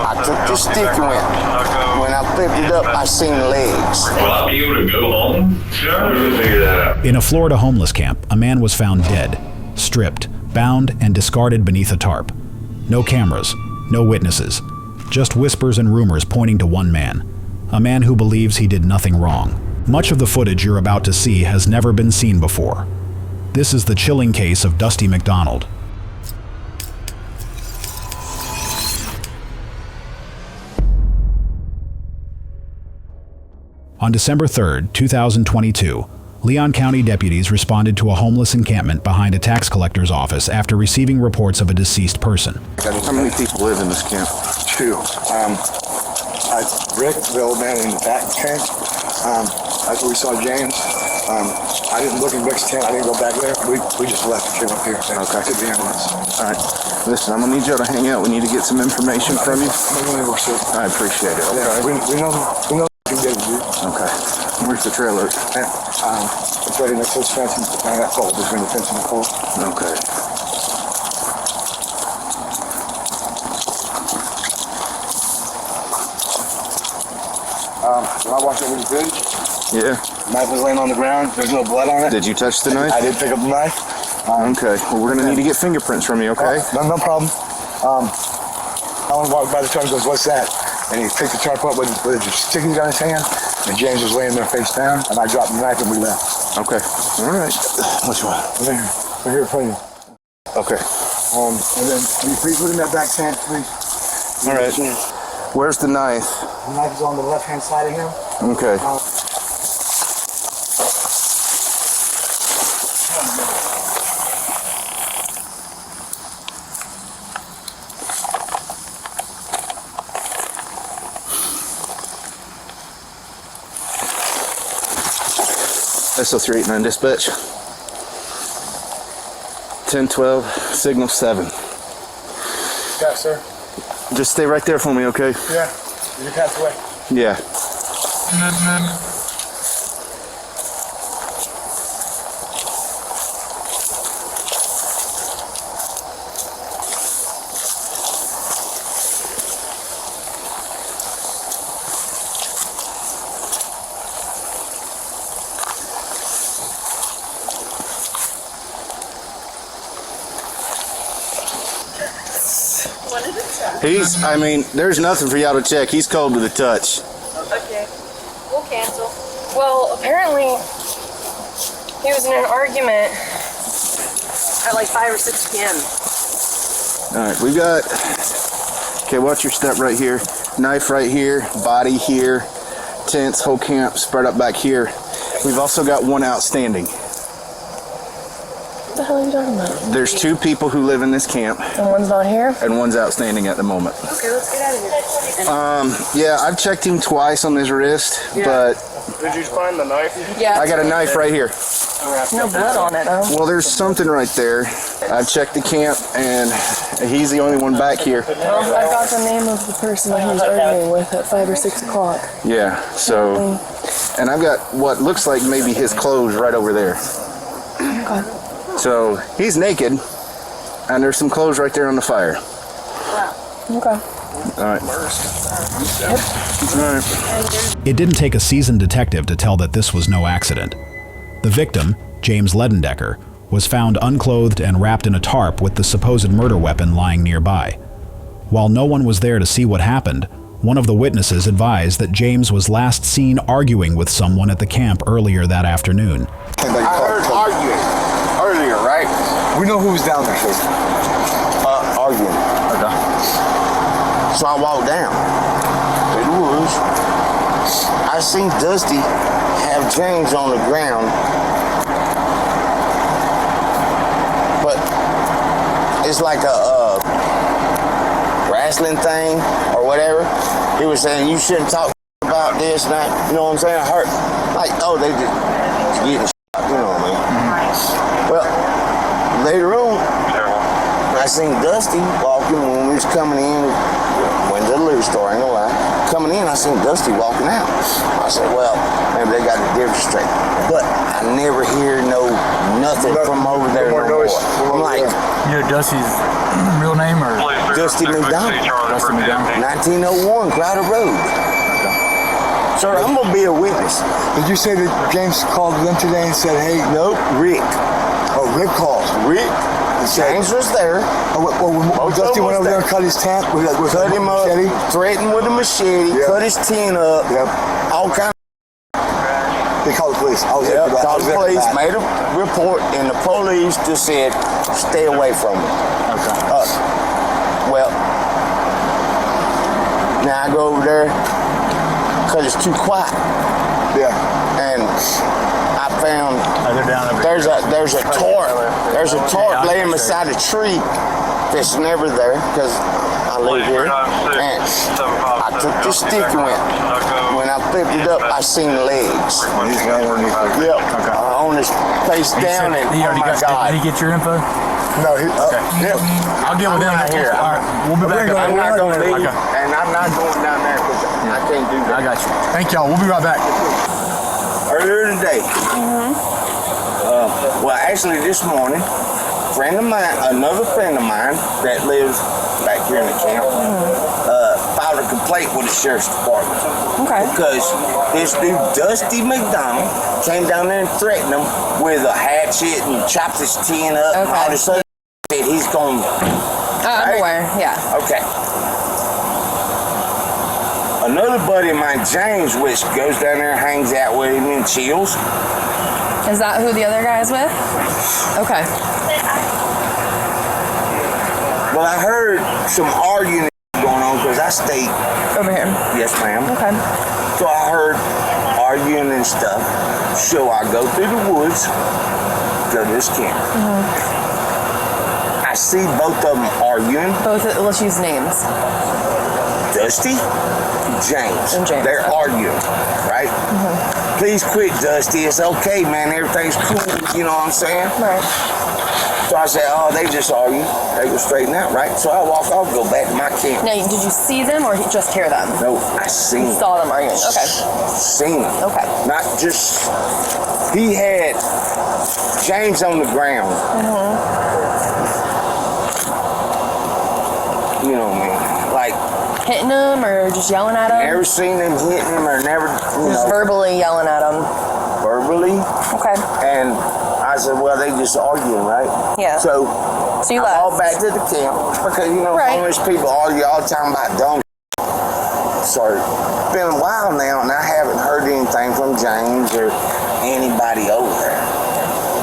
I took the stick and went. When I flipped it up, I seen legs. Will I be able to go home? Sure. Figure that out. In a Florida homeless camp, a man was found dead, stripped, bound, and discarded beneath a tarp. No cameras, no witnesses, just whispers and rumors pointing to one man, a man who believes he did nothing wrong. Much of the footage you're about to see has never been seen before. This is the chilling case of Dusty McDonald. On December 3rd, 2022, Leon County deputies responded to a homeless encampment behind a tax collector's office after receiving reports of a deceased person. How many people live in this camp? 2. Rick, the old man in the back tent. That's where we saw James. I didn't look in Rick's tent. I didn't go back there. We just left and came up here. Okay. To the ambulance. All right. Listen, I'm gonna need y'all to hang out. We need to get some information from you. I appreciate it. Okay. Yeah, we know we can get it, dude. Okay. Where's the trailer? It's right next to this fence and that pole, between the fence and the pole. Okay. When I walked over the bridge, Yeah. the knife was laying on the ground. There's no blood on it. Did you touch the knife? I did pick up the knife. Okay. Well, we're gonna need to get fingerprints from you. Okay. No problem. Alan walked by the tarp and goes, "What's that?" And he picked the tarp up with a stick he's got in his hand. And James was laying there face down. And I dropped the knife and we left. Okay. All right. Which one? We're here for you. Okay. And then will you please put in that back tent, please? All right. Where's the knife? The knife is on the left-hand side of him. Okay. SO389 dispatch. 1012, signal 7. Yeah, sir. Just stay right there for me, okay? Yeah. Did you pass away? Yeah. There's nothing for y'all to check. He's cold to the touch. Okay. We'll cancel. Well, apparently, he was in an argument at like 5 or 6 p.m. Alright, we got... Okay, watch your step right here. Knife right here. Body here. Tents, whole camp spread up back here. We've also got one outstanding. What the hell are you talking about? There's 2 people who live in this camp. And one's not here? And one's outstanding at the moment. Okay, let's get out of here. Yeah, I've checked him twice on his wrist, but... Did you find the knife? Yeah. I got a knife right here. No blood on it, though. Well, there's something right there. I've checked the camp, and he's the only one back here. Well, I got the name of the person that he was arguing with at 5 or 6 o'clock. Yeah, so... And I've got what looks like maybe his clothes right over there. Okay. So, he's naked, and there's some clothes right there on the fire. Okay. Alright. Alright. It didn't take a seasoned detective to tell that this was no accident. The victim, James Ledendecker, was found unclothed and wrapped in a tarp with the supposed murder weapon lying nearby. While no one was there to see what happened, one of the witnesses advised that James was last seen arguing with someone at the camp earlier that afternoon. I heard arguing earlier, right? We know who was down there, sir. Arguing. Okay. So I walked down to the woods. I seen Dusty have James on the ground, but it's like a wrestling thing or whatever. He was saying you shouldn't talk about this and that. You know what I'm saying? I heard like, oh, they just getting shot. You know what I mean? Well, later on, I seen Dusty walking when we was coming in. Went to the liquor store, ain't gonna lie. coming in, I seen Dusty walking out. I said, well, maybe they got the difference straight. But I never hear nothing from over there no more. I'm like, You know Dusty's real name or? Dusty McDonald. Dusty McDonald. 1901 Crowder Road. Sir, I'm gonna be a witness. Did you say that James called them today and said, hey? Nope, Rick. Oh, Rick called. Rick. James was there. When Dusty went over there and cut his tent with cut him up, machete? threatened with a machete, cut his tent up, all kind of. They called the police. I was there for that. Called the police, made a report, and the police just said, stay away from him. Okay. Well, now I go over there because it's too quiet. Yeah. And I found They're down over there's a tarp. There's a tarp laying beside a tree that's never there because I live here. And I took this stick and went. When I flipped it up, I seen legs. Yep. Okay. On his face down, and He oh already my got. God. Did he get your info? No, Okay. Yep. I'll get with them right here. All right. We'll be back. I'm not going to leave, Okay. and I'm not going down there because I can't do that. I got you. Thank y'all. We'll be right back. Earlier today, well, actually this morning, another friend of mine that lives back here in the camp, filed a complaint with the sheriff's department. Okay. Because this dude, Dusty McDonald, came down there and threatened him with a hatchet and chopped his tin up and all this other shit. He's going. I'm aware. Yeah. Okay. Another buddy of mine, James, which goes down there and hangs out with him and chills. Is that who the other guy is with? Okay. Well, I heard some arguing going on because I stayed. Over here. Yes, ma'am. Okay. So I heard arguing and stuff. So I go through the woods, go to this camp. I see both of them arguing. Let's use names. Dusty, James. And James. They're arguing, right? Please quit, Dusty. It's okay, man. Everything's cool. You know what I'm saying? Right. So I said, oh, they just argue. They go straighten out, right? So I walk off, go back to my camp. Now, did you see them or just hear them? No, I seen You saw them arguing. Okay. Seen them. Okay. Not just, he had James on the ground. You know what I mean? Like, Hitting them or just yelling at them? never seen them hitting him or never, Just verbally yelling at them. verbally. Okay. And I said, well, they just arguing, right? Yeah. So you I left. all back to the camp because, you know, Right. homeless people argue all the time about dumb. So it's been a while now, and I haven't heard anything from James or anybody over there.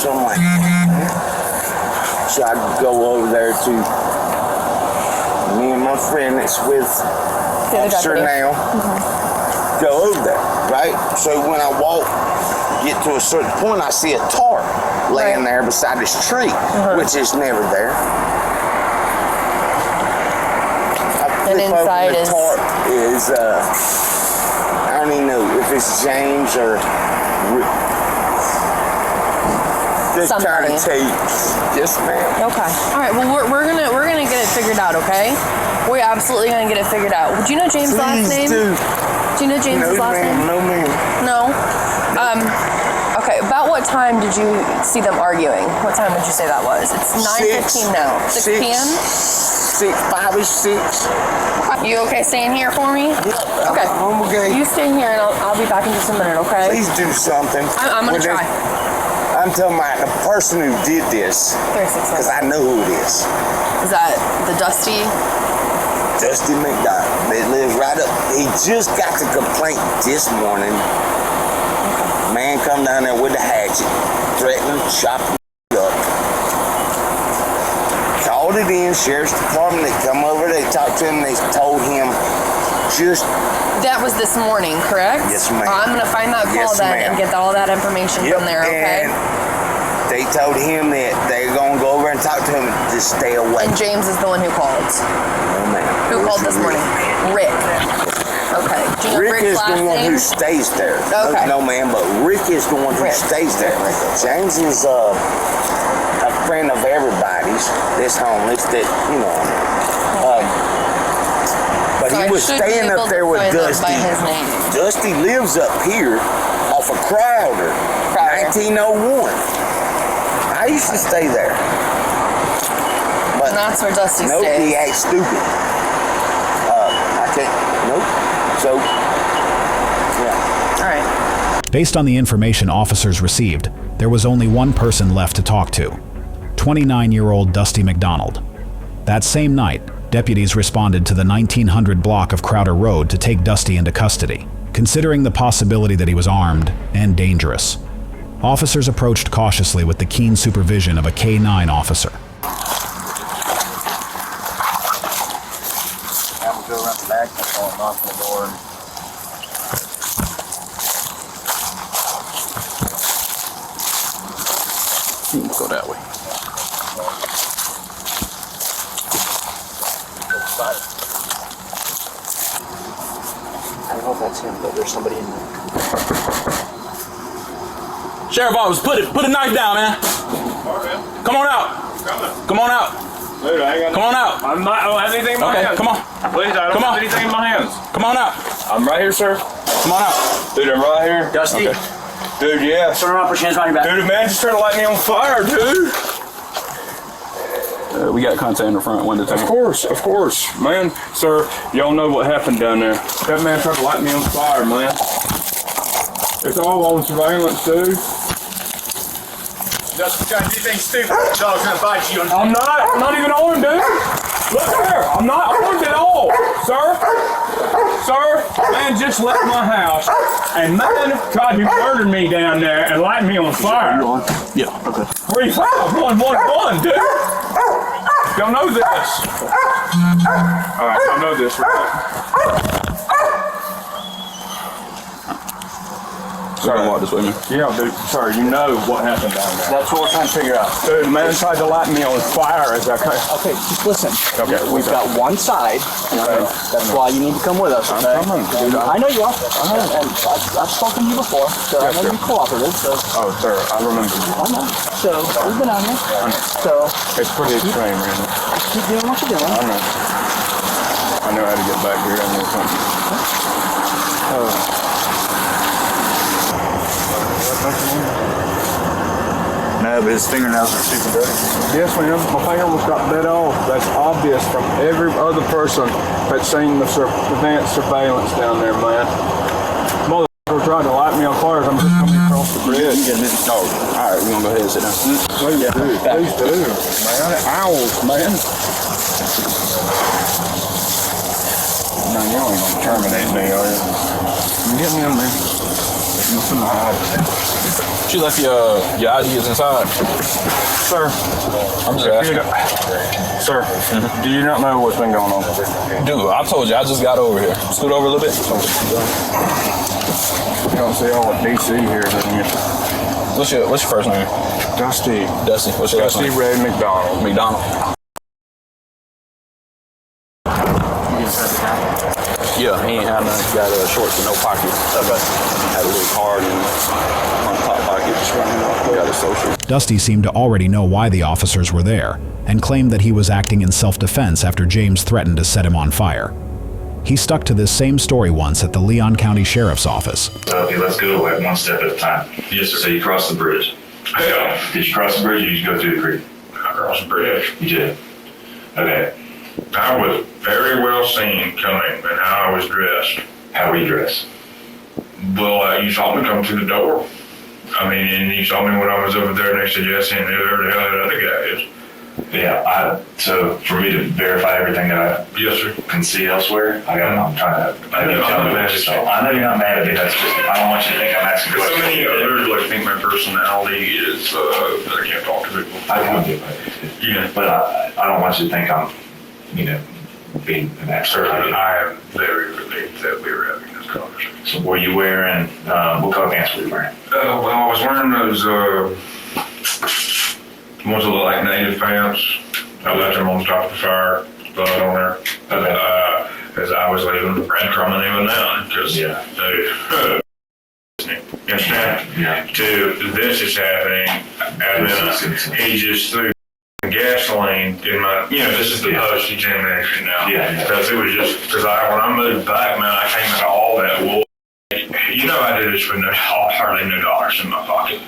So I'm like, so I go over there to me and my friend that's with The other officer deputy. now. Go over there, right? So when I get to a certain point, I see a tarp laying there beside this tree, which is never there. And inside the is- tarp is I don't even know if it's James or just trying to Somebody. take. Yes, ma'am. Okay. All right. Well, we're gonna get it figured out. Okay. We're absolutely gonna get it figured out. Do you know James' last name? Do. Do you know James's No, last ma'am. name? No, ma'am. No. Okay. About what time did you see them arguing? What time would you say that was? It's 9:15 now. 6 p.m. 5-ish, 6. You okay staying here for me? Yeah. Okay. I'm okay. You stay here and I'll be back in just a minute. Okay. Please do something. I'm gonna With try. this- I'm talking about the person who did this, 36 because I know who it is. Is that the Dusty? Dusty McDonald. That lives right up. He just got the complaint this morning. Man come down there with a hatchet, threatened him, chopped him up. Called it in, sheriff's department. They come over, they talked to him, they told him just. That was this morning, correct? Yes, ma'am. I'm gonna find that call Yes, then ma'am. and get all that information from there. Okay. And they told him that they're gonna go over and talk to him and just stay away. And James is the one who called. No, ma'am. Who It was called this morning? Rick. Okay. Do you know Rick Rick's is last the one name? who stays there. Okay. No, ma'am, but Rick is the one who Rick. stays there. James is a friend of everybody's that's homeless that, you know, But So he I was should be staying able up to there with find them Dusty. by his name. Dusty lives up here off of Crowder. 1901. I used to stay there. But And that's where Dusty nope, stays. he acts stupid. I can't. Nope. So, yeah. All right. Based on the information officers received, there was only one person left to talk to, 29-year-old Dusty McDonald. That same night, deputies responded to the 1900 block of Crowder Road to take Dusty into custody, considering the possibility that he was armed and dangerous. Officers approached cautiously with the keen supervision of a K-9 officer. Now we'll go around the back, I'll knock on the door. We'll go that way. I don't know if that's him, but there's somebody in there. Sheriff Office, put a knife down, man. Come on out. Come on out. Dude, I ain't got Come on out. I don't have anything in my Okay, hands. come on. Please, I don't Come have on. anything in my hands. Come on out. I'm right here, sir. Come on out. Dude, I'm right here. Dusty, Dude, yeah. turn around, put your hands behind your back. Dude, man just trying to light me on fire, dude. We got contact in the front window, too. Of course. Man, sir, y'all know what happened down there. That man tried to light me on fire, man. It's all on surveillance, dude. Dusty, trying to do things stupid. Dog's gonna bite you. I'm not even armed, dude. Look here, I'm not armed at all, sir. Sir, man just left my house, and man tried to murder me down there and light me on fire. Yeah, okay. 35111, dude. Y'all know this. All right, I know this, right? Sorry, walk this way, man. Yeah, dude, sir, you know what happened down there. That's what we're trying to figure out. Dude, the man tried to light me on fire as I came. Okay, just listen. Okay, We've got one side. That's why you need to come with us, okay? I'm coming, dude. I know you are. And I've spoken to you before, so I know you're cooperative. So Oh, sir, I remember you. I know. So we've been out here. So It's pretty extreme, really. keep doing what you're doing. I know. I know how to get back here. I know something. No, but his fingernails are super dirty. Yes, ma'am. My finger almost got bit off. That's obvious from every other person that's seen the advanced surveillance down there, man. Motherfucker tried to light me on fire as I'm just coming across the bridge. Oh, all right, we're going to go ahead and sit down. Please do, man. Owls, man. No, you ain't gonna terminate me, are you? Get me in there. Nothing to hide. She left your IDs inside. Sir. I'm just asking. Sir, do you not know what's been going on? Dude, I told you, I just got over here. Scoot over a little bit. You don't see all of DC here, doesn't you? What's your first name? Dusty. Dusty. What's your last Dusty name? Ray McDonald. McDonald. Yeah, he ain't had none. He got shorts with no pockets. Okay. Had a little card in the top pocket. Just running up. Got his social. Dusty seemed to already know why the officers were there, and claimed that he was acting in self-defense after James threatened to set him on fire. He stuck to this same story once at the Leon County Sheriff's Office. Okay, let's go like one step at a time. Yes, sir. So you crossed the bridge. Yeah. Did you cross the bridge or did you go through the creek? I crossed the bridge. You did? Okay. I was very well seen coming and how I was dressed. How were you dressed? Well, you saw me come through the door. I mean, and you saw me when I was over there next to Jesse and whoever the hell that other guy is. Yeah, so for me to verify everything that I Yes, sir. can see elsewhere, I'm trying to, I know you're not mad at me, that's just, I don't want you to think I'm asking So questions. many others like think my personality is that I can't talk to people. I don't get it. Yeah. But I don't want you to think I'm, being an expert. I am very relieved that we were having this conversation. So were you wearing, what color pants were you wearing? Well, I was wearing those ones that look like native pants. I left them on top of the fire, on there. Okay. As I was leaving, breadcrumbing even now, because Yeah. to this is happening, and then he just threw gasoline clean in my, this is the post-examination now. Yeah. Because it was just, when I moved back, man, I came into all that wool. I did this with hardly no dollars in my pocket.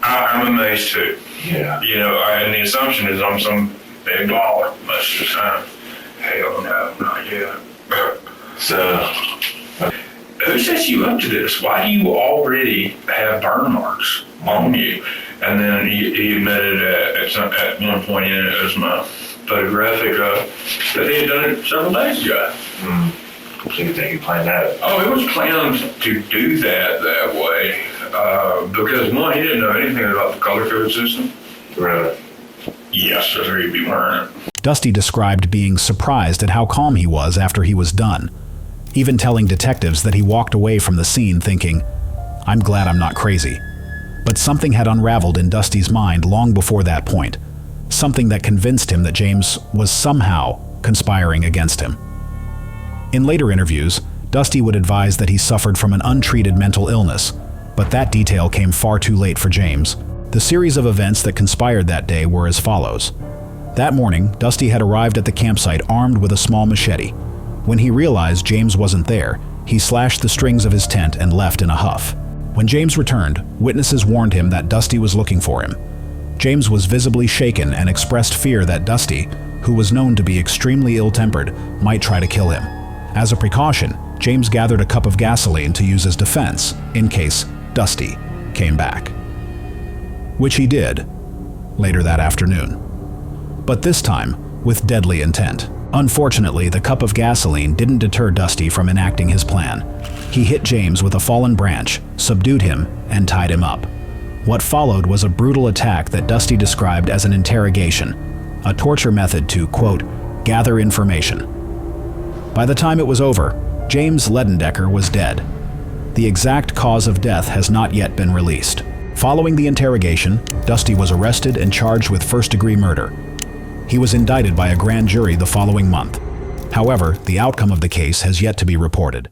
I'm amazed too. Yeah. And the assumption is I'm some big baller most of the time. Hell no, not yet. So, who set you up to this? Why do you already have burn marks on you? And then he admitted at one point in it as my photographic that he had done it several days ago. So you think he planned that? Oh, it was planned to do that way because one, he didn't know anything about the color code system. Really? Yes, so he'd be wearing it. Dusty described being surprised at how calm he was after he was done, even telling detectives that he walked away from the scene thinking, "I'm glad I'm not crazy." But something had unraveled in Dusty's mind long before that point, something that convinced him that James was somehow conspiring against him. In later interviews, Dusty would advise that he suffered from an untreated mental illness, but that detail came far too late for James. The series of events that conspired that day were as follows. That morning, Dusty had arrived at the campsite armed with a small machete. When he realized James wasn't there, he slashed the strings of his tent and left in a huff. When James returned, witnesses warned him that Dusty was looking for him. James was visibly shaken and expressed fear that Dusty, who was known to be extremely ill-tempered, might try to kill him. As a precaution, James gathered a cup of gasoline to use as defense in case Dusty came back. Which he did later that afternoon. But this time with deadly intent. Unfortunately, the cup of gasoline didn't deter Dusty from enacting his plan. He hit James with a fallen branch, subdued him, and tied him up. What followed was a brutal attack that Dusty described as an interrogation, a torture method to, quote, gather information. By the time it was over, James Ledendecker was dead. The exact cause of death has not yet been released. Following the interrogation, Dusty was arrested and charged with first-degree murder. He was indicted by a grand jury the following month. However, the outcome of the case has yet to be reported.